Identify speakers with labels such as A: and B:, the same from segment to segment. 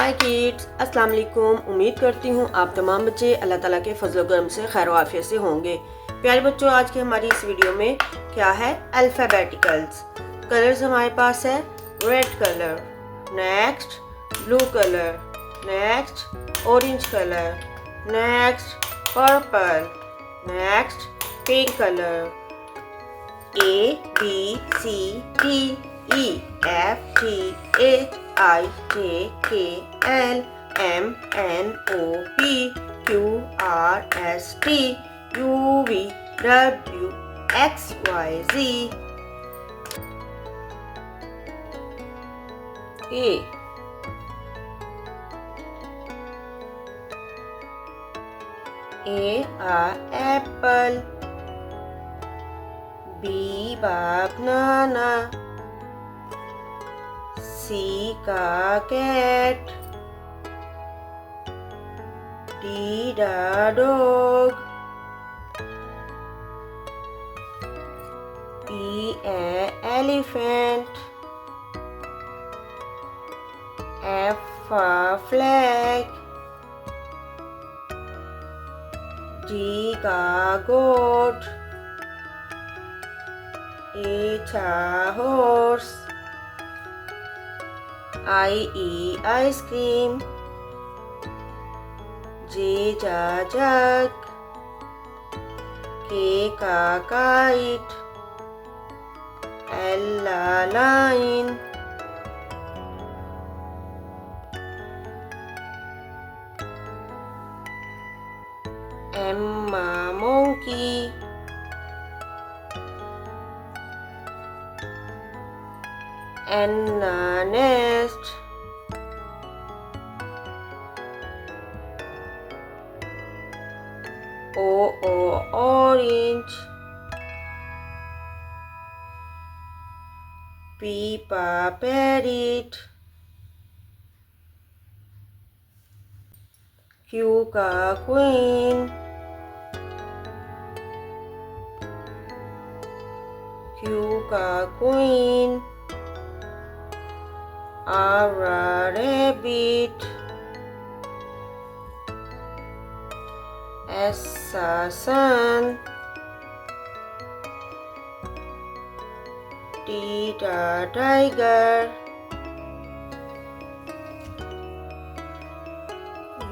A: हाय kids, अस्सलाम वालेकुम। उम्मीद करती हूँ आप तमाम बच्चे अल्लाह ताला के फजल करम से खैर आफियत से होंगे। प्यारे बच्चों, आज के हमारी इस वीडियो में क्या है, अल्फ़ाबेटिकल्स। कलर्स हमारे पास है red colour, next blue colour, next orange colour, next purple, next pink colour, ABCDEFGHIJKLMNOPQRSTUVWXYZ। A apple, B banana, C cat, D dog, E elephant, F flag, G goat, H horse, I ice cream, J jug, K kite, L lion, M monkey, N nest, O orange, P parrot, Q queen, R rabbit, S sun, T tiger,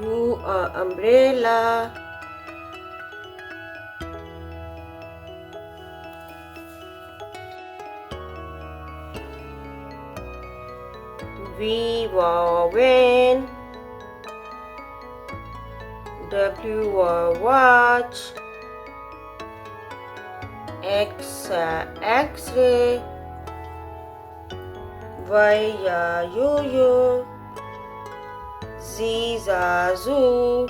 A: U umbrella, V van, W watch, X X-ray, Y yo-yo, Z zoo,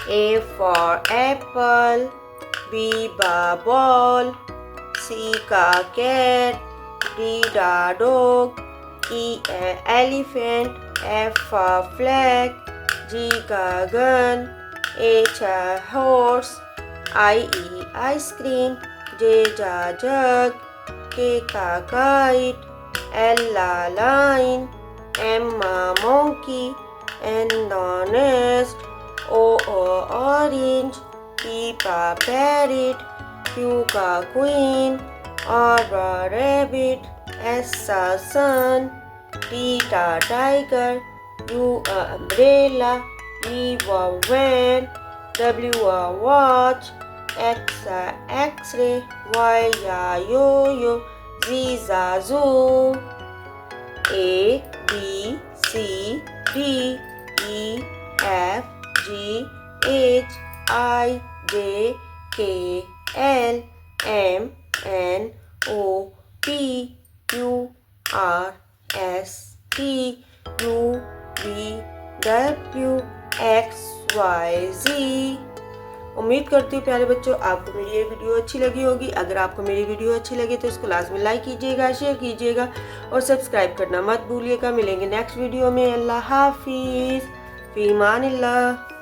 A: A for apple, B ball, C cat, D dog, E elephant, F flag, G gun, H horse, I ice cream, J jug, K kite, L lion, M monkey, N nest, O orange, P parrot, Q queen, R rabbit, S sun, T tiger, U umbrella, V van, W watch, X X-ray, Y yo-yo, Z zoo, A B C D E F G H I J K L M N O P Q R S T U V W X Y Z। उम्मीद करती हूँ प्यारे बच्चों आपको मेरी ये video अच्छी लगी होगी। अगर आपको मेरी वीडियो अच्छी लगी तो इसको लाजमी लाइक कीजिएगा, शेयर कीजिएगा और सब्सक्राइब करना मत भूलिएगा। मिलेंगे नेक्स्ट वीडियो में। अल्लाह हाफिज़, फ़ी अमानिल्लाह।